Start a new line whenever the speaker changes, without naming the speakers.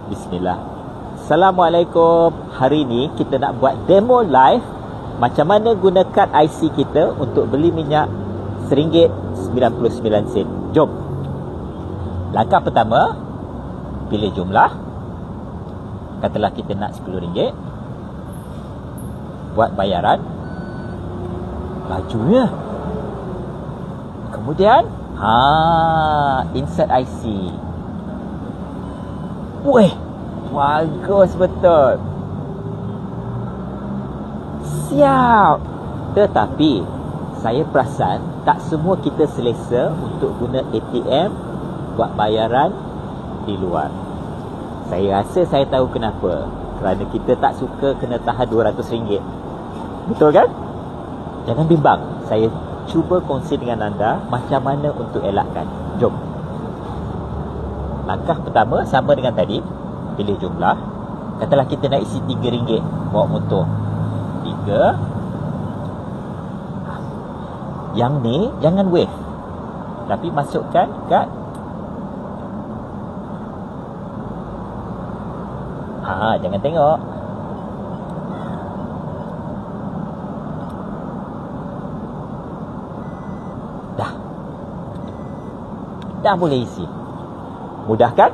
Bismillah. Assalamualaikum. Hari ni kita nak buat demo live macam mana guna kad IC kita untuk beli minyak RM1.99. Jom. Langkah pertama, pilih jumlah. Katalah kita nak RM10. Buat bayaran. Lajunya. Kemudian insert IC. Weh, bagus betul. Siap. Tetapi saya perasan tak semua kita selesa untuk guna ATM buat bayaran di luar. Saya rasa saya tahu kenapa. Kerana kita tak suka kena tahan RM200. Betul kan? Jangan bimbang. Saya cuba kongsi dengan anda macam mana untuk elakkan. Jom. Langkah pertama sama dengan tadi. Pilih jumlah. Katalah kita nak isi RM3 bawa motor. 3. Yang ni jangan wave. Tapi masukkan kad. Jangan tengok. Dah boleh isi. Mudah kan?